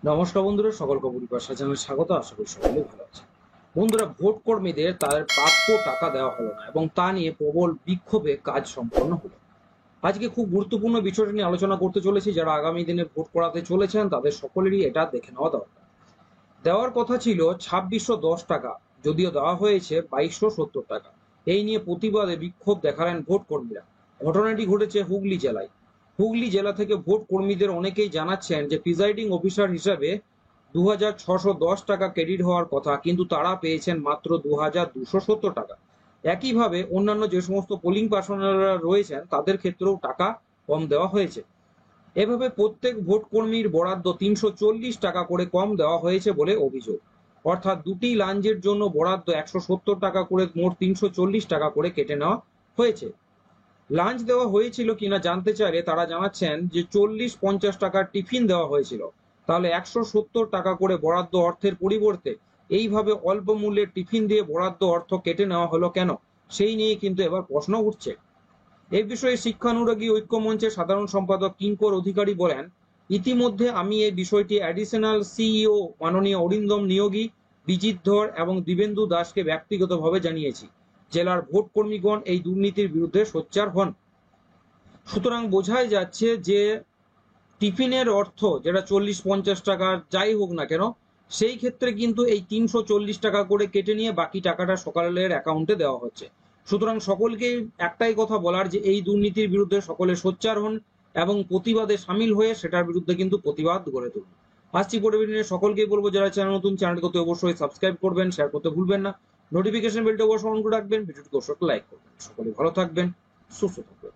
নমস্কার বন্ধুরা, সকলকে পরিবার চ্যানেলে স্বাগত। আশা করি সকলেই ভালো আছে। বন্ধুরা, ভোট কর্মীদের তাদের প্রাপ্য টাকা দেওয়া হলো না এবং তা নিয়ে প্রবল বিক্ষোভে কাজ সম্পন্ন হলো। আজকে খুব গুরুত্বপূর্ণ বিষয়টি নিয়ে আলোচনা করতে চলেছি। যারা আগামী দিনে ভোট করাতে চলেছেন তাদের সকলেরই এটা দেখে নেওয়া দরকার। দেওয়ার কথা ছিল 2610 টাকা, যদিও দেওয়া হয়েছে 2270 টাকা। এই নিয়ে প্রতিবাদে বিক্ষোভ দেখালেন ভোট কর্মীরা। ঘটনাটি ঘটেছে হুগলি জেলায়। হুগলি জেলা থেকে ভোট কর্মীদের অনেকেই জানাচ্ছেন যে প্রিজাইডিং অফিসার হিসাবে 2610 টাকা ক্রেডিট হওয়ার কথা, কিন্তু তারা পেয়েছেন মাত্র 2270 টাকা। একইভাবে অন্যান্য যে সমস্ত পোলিং পার্সোনালরা রয়েছেন তাদের ক্ষেত্রেও টাকা কম দেওয়া হয়েছে। এভাবে প্রত্যেক ভোট কর্মীর বরাদ্দ 340 টাকা করে কম দেওয়া হয়েছে বলে অভিযোগ। অর্থাৎ দুটি লাঞ্চের জন্য বরাদ্দ 170 টাকা করে মোট 340 টাকা করে কেটে নেওয়া হয়েছে। লাঞ্চ দেওয়া হয়েছিল কিনা জানতে চাইলে তারা জানাচ্ছেন যে 40-50 টাকার টিফিন দেওয়া হয়েছিল। তাহলে 170 টাকা করে বরাদ্দ অর্থের পরিবর্তে এইভাবে অল্প মূল্যের টিফিন দিয়ে বরাদ্দ অর্থ কেটে নেওয়া হলো কেন, সেই নিয়ে কিন্তু এবার প্রশ্ন উঠছে। এই বিষয়ে শিক্ষানুরাগী ঐক্য মঞ্চের সাধারণ সম্পাদক কিঙ্কর অধিকারী বলেন, ইতিমধ্যে আমি এই বিষয়টি অ্যাডিশনাল সিইও মাননীয় অরিন্দম নিয়োগী, বিজিত ধর এবং দিবেন্দু দাসকে ব্যক্তিগতভাবে জানিয়েছি। জেলার ভোট কর্মীগণ এই দুর্নীতির বিরুদ্ধে সোচ্চার হন। সুতরাং বোঝাই যাচ্ছে যে টিফিনের অর্থ যেটা 40-50 টাকার যাই হোক না কেন, সেই ক্ষেত্রে কিন্তু এই 340 টাকা করে কেটে নিয়ে বাকি টাকাটা সকালের অ্যাকাউন্টে দেওয়া হচ্ছে। সুতরাং সকলকে একটাই কথা বলার যে এই দুর্নীতির বিরুদ্ধে সকলে সোচ্চার হন এবং প্রতিবাদে সামিল হয়ে সেটার বিরুদ্ধে কিন্তু প্রতিবাদ গড়ে তুলুন। আসছি পরিবেশ নিয়ে। সকলকেই বলবো যারা চ্যানেল নতুন, চ্যানেলটিকে অবশ্যই সাবস্ক্রাইব করবেন, শেয়ার করতে ভুলবেন না, নোটিফিকেশন বেলটা অবশ্যই অন করে রাখবেন, ভিডিওটিকে অবশ্যই লাইক করবেন। সকলে ভালো থাকবেন, সুস্থ থাকবেন।